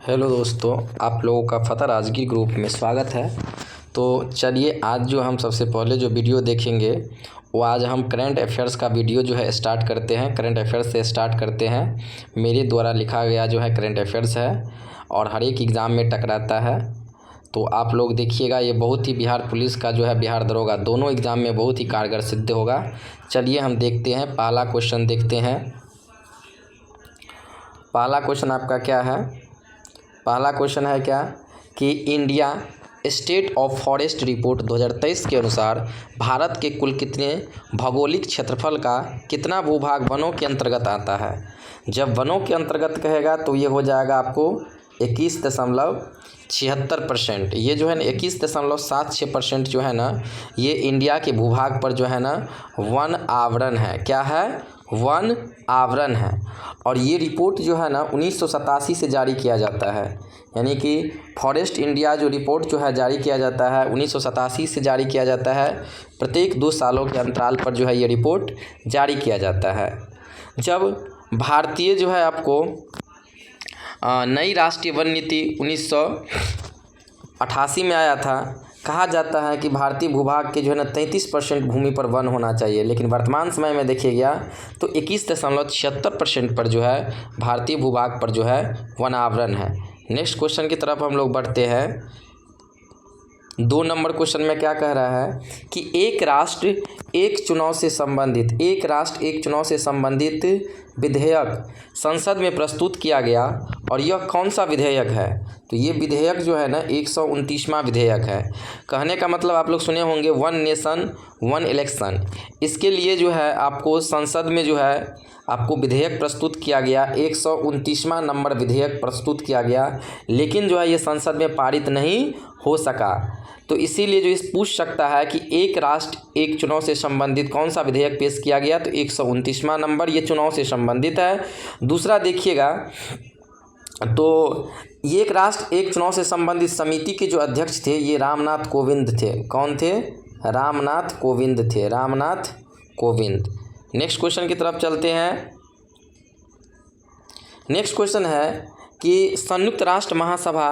Hello दोस्तों, आप लोगों का फ़तह राजगीर ग्रुप में स्वागत है। तो चलिए आज जो हम सबसे पहले जो वीडियो देखेंगे वो आज हम करंट अफेयर्स का वीडियो जो है स्टार्ट करते हैं। करंट अफेयर्स से स्टार्ट करते हैं। मेरे द्वारा लिखा गया जो है करंट अफेयर्स है और हर एक एग्ज़ाम में टकराता है। तो आप लोग देखिएगा, ये बहुत ही बिहार पुलिस का जो है बिहार दरोगा दोनों एग्ज़ाम में बहुत ही कारगर सिद्ध होगा। चलिए हम देखते हैं, पहला क्वेश्चन देखते हैं। पहला क्वेश्चन आपका क्या है? पहला क्वेश्चन है क्या कि India state of forest report 2023 के अनुसार भारत के कुल कितने भौगोलिक क्षेत्रफल का कितना भूभाग वनों के अंतर्गत आता है? जब वनों के अंतर्गत कहेगा तो ये हो जाएगा आपको 21.76%। ये जो है ना 21.76% जो है ना, ये इंडिया के भूभाग पर जो है ना वन आवरण है। क्या है? वन आवरण है। और ये रिपोर्ट जो है ना 1987 से जारी किया जाता है। यानी कि फॉरेस्ट इंडिया जो रिपोर्ट जो है जारी किया जाता है 1987 से जारी किया जाता है। प्रत्येक 2 सालों के अंतराल पर जो है ये रिपोर्ट जारी किया जाता है। जब भारतीय जो है आपको नई राष्ट्रीय वन नीति 1988 में आया था, कहा जाता है कि भारतीय भूभाग के जो है ना 33% भूमि पर वन होना चाहिए, लेकिन वर्तमान समय में देखिएगा तो 21.76% पर जो है भारतीय भूभाग पर जो है वन आवरण है। नेक्स्ट क्वेश्चन की तरफ हम लोग बढ़ते हैं। 2 नंबर क्वेश्चन में क्या कह रहा है कि एक राष्ट्र एक चुनाव से संबंधित विधेयक संसद में प्रस्तुत किया गया और यह कौन सा विधेयक है? तो ये विधेयक जो है ना 129वां विधेयक है। कहने का मतलब आप लोग सुने होंगे वन नेशन वन इलेक्शन। इसके लिए जो है आपको संसद में जो है आपको विधेयक प्रस्तुत किया गया, 129वां नंबर विधेयक प्रस्तुत किया गया, लेकिन जो है ये संसद में पारित नहीं हो सका। तो इसीलिए जो इस पूछ सकता है कि एक राष्ट्र एक चुनाव से संबंधित कौन सा विधेयक पेश किया गया, तो 129वां नंबर ये चुनाव से संबंधित है। दूसरा देखिएगा तो ये एक राष्ट्र एक चुनाव से संबंधित समिति के जो अध्यक्ष थे ये रामनाथ कोविंद थे। कौन थे? रामनाथ कोविंद थे, रामनाथ कोविंद। नेक्स्ट क्वेश्चन की तरफ चलते हैं। नेक्स्ट क्वेश्चन है कि संयुक्त राष्ट्र महासभा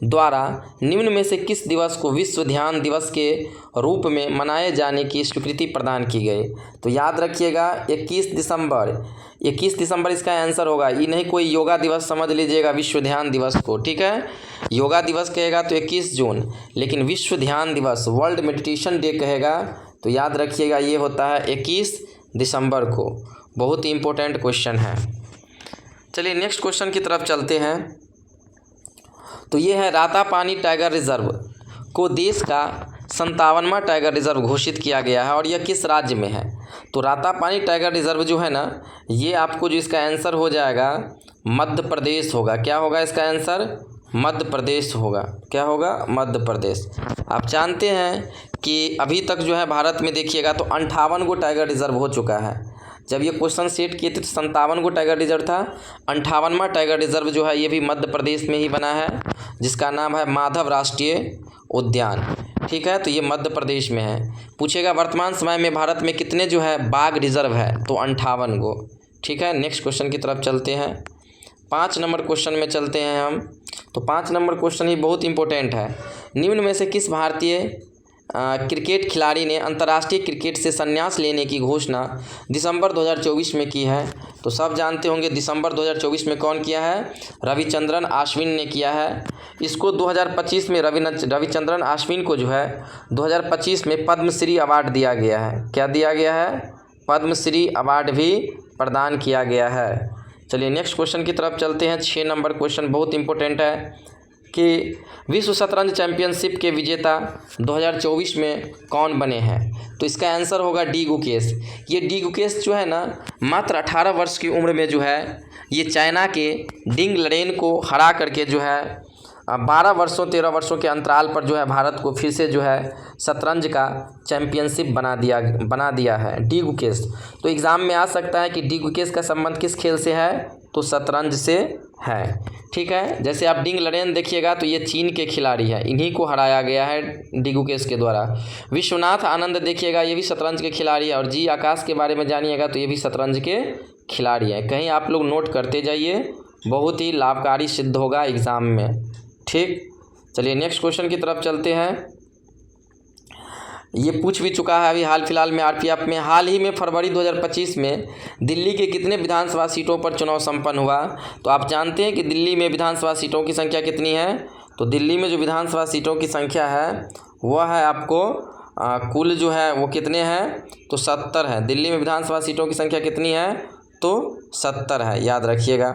द्वारा निम्न में से किस दिवस को विश्व ध्यान दिवस के रूप में मनाए जाने की स्वीकृति प्रदान की गई? तो याद रखिएगा 21 दिसंबर इसका आंसर होगा। ये नहीं कोई योगा दिवस समझ लीजिएगा विश्व ध्यान दिवस को, ठीक है। योगा दिवस कहेगा तो 21 जून, लेकिन विश्व ध्यान दिवस वर्ल्ड मेडिटेशन डे कहेगा तो याद रखिएगा ये होता है 21 दिसंबर को। बहुत ही इंपॉर्टेंट क्वेश्चन है। चलिए नेक्स्ट क्वेश्चन की तरफ चलते हैं। तो ये है रातापानी टाइगर रिजर्व को देश का 57वां टाइगर रिजर्व घोषित किया गया है और यह किस राज्य में है? तो रातापानी टाइगर रिजर्व जो है ना, ये आपको जो इसका आंसर हो जाएगा मध्य प्रदेश होगा। क्या होगा इसका आंसर? मध्य प्रदेश होगा। क्या होगा? मध्य प्रदेश। आप जानते हैं कि अभी तक जो है भारत में देखिएगा तो 58 गो टाइगर रिजर्व हो चुका है। जब ये क्वेश्चन सेट किए थे तो 57 गो टाइगर रिजर्व था। 58वां टाइगर रिजर्व जो है ये भी मध्य प्रदेश में ही बना है, जिसका नाम है माधव राष्ट्रीय उद्यान, ठीक है। तो ये मध्य प्रदेश में है। पूछेगा वर्तमान समय में भारत में कितने जो है बाघ रिजर्व है, तो 58 गो, ठीक है। नेक्स्ट क्वेश्चन की तरफ चलते हैं। 5 नंबर क्वेश्चन में चलते हैं हम। तो 5 नंबर क्वेश्चन ही बहुत इंपॉर्टेंट है। निम्न में से किस भारतीय क्रिकेट खिलाड़ी ने अंतर्राष्ट्रीय क्रिकेट से संन्यास लेने की घोषणा दिसंबर 2024 में की है? तो सब जानते होंगे दिसंबर 2024 में कौन किया है? रविचंद्रन अश्विन ने किया है। इसको 2025 में रविचंद्रन अश्विन को जो है 2025 में पद्मश्री अवार्ड दिया गया है। क्या दिया गया है? पद्मश्री अवार्ड भी प्रदान किया गया है। चलिए नेक्स्ट क्वेश्चन की तरफ चलते हैं। 6 नंबर क्वेश्चन बहुत इंपॉर्टेंट है कि विश्व शतरंज चैंपियनशिप के विजेता 2024 में कौन बने हैं? तो इसका आंसर होगा डी गुकेश। ये डी गुकेश जो है ना मात्र 18 वर्ष की उम्र में जो है ये चाइना के डिंग लरेन को हरा करके जो है 13 वर्षों के अंतराल पर जो है भारत को फिर से जो है शतरंज का चैंपियनशिप बना दिया है डी गुकेश। तो एग्ज़ाम में आ सकता है कि डी गुकेश का संबंध किस खेल से है? तो शतरंज से है, ठीक है। जैसे आप डिंग लरेन देखिएगा तो ये चीन के खिलाड़ी हैं, इन्हीं को हराया गया है डी गुकेश के द्वारा। विश्वनाथ आनंद देखिएगा ये भी शतरंज के खिलाड़ी है, और जी आकाश के बारे में जानिएगा तो ये भी शतरंज के खिलाड़ी हैं। कहीं आप लोग नोट करते जाइए बहुत ही लाभकारी सिद्ध होगा एग्ज़ाम में। ठीक, चलिए नेक्स्ट क्वेश्चन की तरफ चलते हैं। ये पूछ भी चुका है अभी हाल फिलहाल में आरपीएफ में। हाल ही में फरवरी 2025 में दिल्ली के कितने विधानसभा सीटों पर चुनाव संपन्न हुआ? तो आप जानते हैं कि दिल्ली में विधानसभा सीटों की संख्या कितनी है? तो दिल्ली में जो विधानसभा सीटों की संख्या है वह है आपको कुल जो है वो कितने हैं? तो 70 है। दिल्ली में विधानसभा सीटों की संख्या कितनी है? तो 70 है, याद रखिएगा।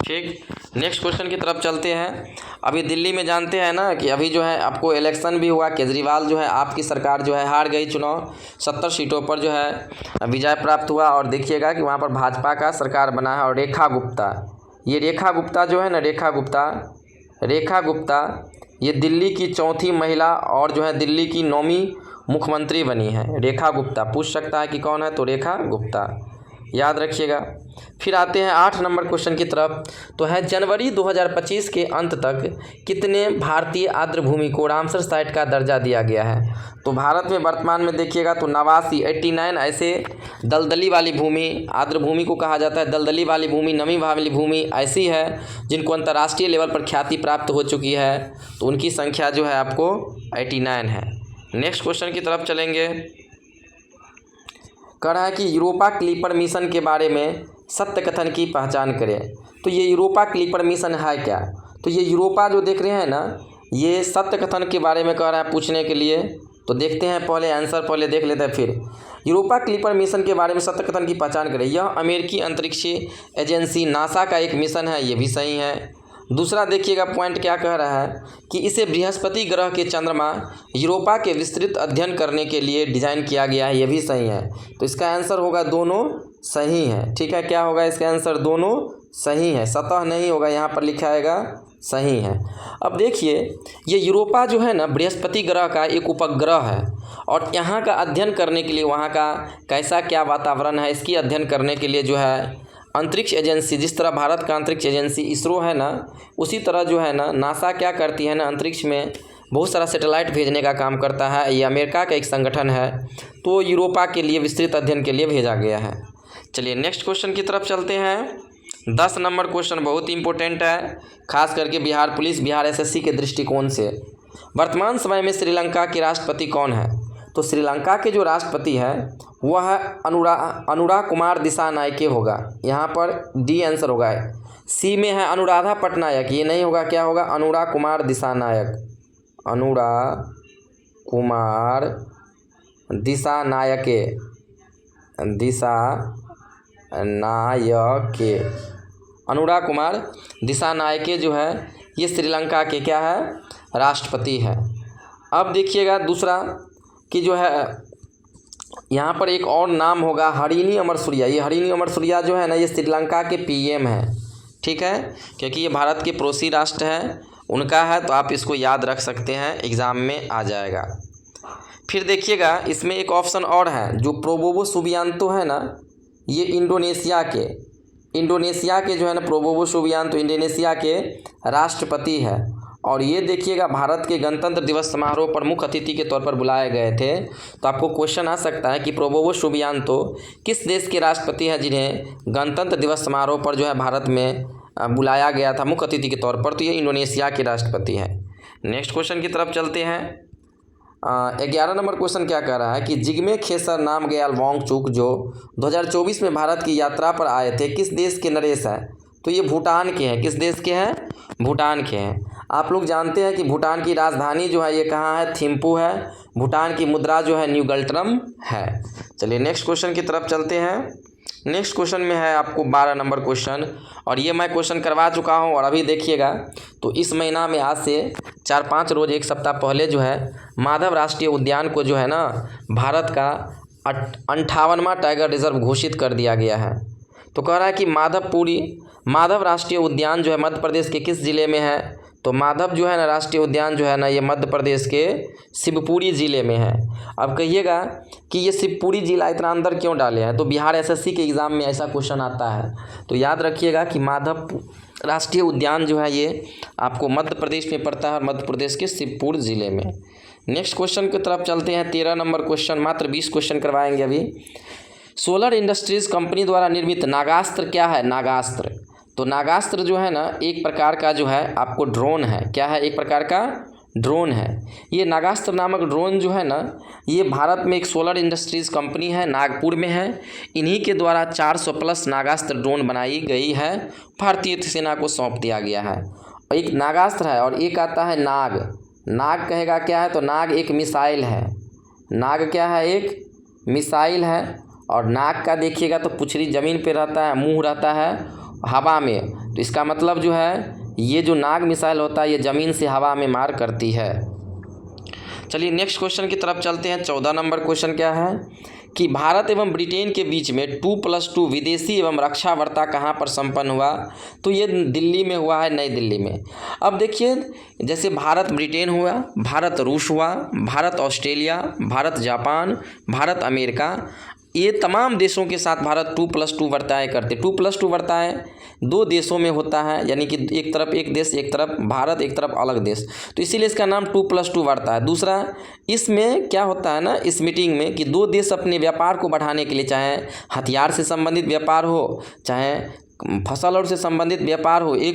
ठीक, नेक्स्ट क्वेश्चन की तरफ चलते हैं। अभी दिल्ली में जानते हैं ना कि अभी जो है आपको इलेक्शन भी हुआ, केजरीवाल जो है आपकी सरकार जो है हार गई चुनाव, 70 सीटों पर जो है विजय प्राप्त हुआ। और देखिएगा कि वहाँ पर भाजपा का सरकार बना है। और रेखा गुप्ता, ये रेखा गुप्ता जो है ना, रेखा गुप्ता ये दिल्ली की चौथी महिला और जो है दिल्ली की 9वीं मुख्यमंत्री बनी है। रेखा गुप्ता पूछ सकता है कि कौन है? तो रेखा गुप्ता, याद रखिएगा। फिर आते हैं 8 नंबर क्वेश्चन की तरफ। तो है जनवरी 2025 के अंत तक कितने भारतीय आर्द्रभूमि को रामसर साइट का दर्जा दिया गया है? तो भारत में वर्तमान में देखिएगा तो 89 ऐसे दलदली वाली भूमि, आर्द्रभूमि को कहा जाता है। दलदली वाली भूमि, नमी वाली भूमि ऐसी है जिनको अंतर्राष्ट्रीय लेवल पर ख्याति प्राप्त हो चुकी है। तो उनकी संख्या जो है आपको 89 है। नेक्स्ट क्वेश्चन की तरफ चलेंगे। कह रहा है कि यूरोपा क्लिपर मिशन के बारे में सत्य कथन की पहचान करें। तो ये यूरोपा क्लिपर मिशन है क्या? तो ये यूरोपा जो देख रहे हैं ना, ये सत्य कथन के बारे में कह रहा है पूछने के लिए। तो देखते हैं, पहले आंसर पहले देख लेते हैं। फिर यूरोपा क्लिपर मिशन के बारे में सत्य कथन की पहचान करें। यह अमेरिकी अंतरिक्ष एजेंसी नासा का एक मिशन है, ये भी सही है। दूसरा देखिएगा पॉइंट क्या कह रहा है कि इसे बृहस्पति ग्रह के चंद्रमा यूरोपा के विस्तृत अध्ययन करने के लिए डिज़ाइन किया गया है, ये भी सही है। तो इसका आंसर होगा दोनों सही है। ठीक है, क्या होगा इसका आंसर? दोनों सही है, सतह नहीं होगा, यहाँ पर लिखा आएगा सही है। अब देखिए, ये यूरोपा जो है ना बृहस्पति ग्रह का एक उपग्रह है और यहाँ का अध्ययन करने के लिए, वहाँ का कैसा क्या वातावरण है इसकी अध्ययन करने के लिए जो है अंतरिक्ष एजेंसी, जिस तरह भारत का अंतरिक्ष एजेंसी इसरो है ना, उसी तरह जो है ना नासा क्या करती है ना, अंतरिक्ष में बहुत सारा सैटेलाइट भेजने का काम करता है। ये अमेरिका का एक संगठन है, तो यूरोपा के लिए विस्तृत अध्ययन के लिए भेजा गया है। चलिए नेक्स्ट क्वेश्चन की तरफ चलते हैं। 10 नंबर क्वेश्चन बहुत ही इंपॉर्टेंट है, खास करके बिहार पुलिस, बिहार एसएससी के दृष्टिकोण से। वर्तमान समय में श्रीलंका के राष्ट्रपति कौन है? तो श्रीलंका के जो राष्ट्रपति है वह है अनुरा कुमार दिसानायके होगा। यहाँ पर डी आंसर होगा। सी में है अनुराधा पटनायक, ये नहीं होगा, क्या होगा? अनुरा कुमार दिसानायक, अनुरा कुमार दिसानायके, अनुरा कुमार दिसानायके जो है ये श्रीलंका के क्या है? राष्ट्रपति है। अब देखिएगा दूसरा कि जो है यहाँ पर एक और नाम होगा हरिनी अमरसूरिया। ये हरिनी अमरसूरिया जो है ना, ये श्रीलंका के पीएम है। ठीक है, क्योंकि ये भारत के पड़ोसी राष्ट्र है, उनका है, तो आप इसको याद रख सकते हैं, एग्ज़ाम में आ जाएगा। फिर देखिएगा इसमें एक ऑप्शन और है, जो प्रोबोवो सुबियांतो है ना, ये इंडोनेशिया के जो है ना प्रोबोवो सुबियांतो इंडोनेशिया के राष्ट्रपति है। और ये देखिएगा भारत के गणतंत्र दिवस समारोह पर मुख्य अतिथि के तौर पर बुलाए गए थे। तो आपको क्वेश्चन आ सकता है कि प्रोबोवो सुबियांतो किस देश के राष्ट्रपति हैं जिन्हें गणतंत्र दिवस समारोह पर जो है भारत में बुलाया गया था मुख्य अतिथि के तौर पर? तो ये इंडोनेशिया के राष्ट्रपति हैं। नेक्स्ट क्वेश्चन की तरफ चलते हैं। 11 नंबर क्वेश्चन क्या कह रहा है कि जिग्मे खेसर नामग्याल वांगचुक जो 2024 में भारत की यात्रा पर आए थे किस देश के नरेश हैं? तो ये भूटान के हैं। किस देश के हैं? भूटान के हैं। आप लोग जानते हैं कि भूटान की राजधानी जो है ये कहाँ है? थिम्पू है। भूटान की मुद्रा जो है न्यू गल्ट्रम है। चलिए नेक्स्ट क्वेश्चन की तरफ चलते हैं। नेक्स्ट क्वेश्चन में है आपको 12 नंबर क्वेश्चन, और ये मैं क्वेश्चन करवा चुका हूँ। और अभी देखिएगा तो इस महीना में आज से 4-5 रोज़, एक सप्ताह पहले जो है माधव राष्ट्रीय उद्यान को जो है ना भारत का 58वां टाइगर रिजर्व घोषित कर दिया गया है। तो कह रहा है कि माधव राष्ट्रीय उद्यान जो है मध्य प्रदेश के किस ज़िले में है? तो माधव जो है ना राष्ट्रीय उद्यान जो है ना ये मध्य प्रदेश के शिवपुरी ज़िले में है। अब कहिएगा कि ये शिवपुरी ज़िला इतना अंदर क्यों डाले हैं? तो बिहार एसएससी के एग्ज़ाम में ऐसा क्वेश्चन आता है। तो याद रखिएगा कि माधव राष्ट्रीय उद्यान जो है ये आपको मध्य प्रदेश में पड़ता है और मध्य प्रदेश के शिवपुर ज़िले में। नेक्स्ट क्वेश्चन की तरफ चलते हैं। 13 नंबर क्वेश्चन, मात्र 20 क्वेश्चन करवाएंगे अभी। सोलर इंडस्ट्रीज कंपनी द्वारा निर्मित नागास्त्र क्या है? नागास्त्र, तो नागास्त्र जो है ना एक प्रकार का जो है आपको ड्रोन है। क्या है? एक प्रकार का ड्रोन है। ये नागास्त्र नामक ड्रोन जो है ना ये भारत में एक सोलर इंडस्ट्रीज कंपनी है, नागपुर में है। इन्हीं के द्वारा 400 प्लस नागास्त्र ड्रोन बनाई गई है, भारतीय सेना को सौंप दिया गया है। एक नागास्त्र है और एक आता है नाग। नाग कहेगा क्या है? तो नाग एक मिसाइल है। नाग क्या है? एक मिसाइल है। और नाग का देखिएगा तो पुछड़ी ज़मीन पे रहता है, मुंह रहता है हवा में। तो इसका मतलब जो है ये जो नाग मिसाइल होता है ये ज़मीन से हवा में मार करती है। चलिए नेक्स्ट क्वेश्चन की तरफ चलते हैं। 14 नंबर क्वेश्चन क्या है कि भारत एवं ब्रिटेन के बीच में 2+2 विदेशी एवं रक्षा वार्ता कहाँ पर संपन्न हुआ? तो ये दिल्ली में हुआ है, नई दिल्ली में। अब देखिए जैसे भारत ब्रिटेन हुआ, भारत रूस हुआ, Bharat Australia, Bharat Japan, Bharat America, ये तमाम देशों के साथ भारत 2+2 वार्ताएँ करते। 2+2 वार्ताएँ 2 देशों में होता है, यानी कि एक तरफ एक देश, एक तरफ भारत, एक तरफ अलग देश, तो इसीलिए इसका नाम 2+2 वार्ता है। दूसरा, इसमें क्या होता है ना इस मीटिंग में कि 2 देश अपने व्यापार को बढ़ाने के लिए, चाहे हथियार से संबंधित व्यापार हो, चाहे फसल और से संबंधित व्यापार हो, एक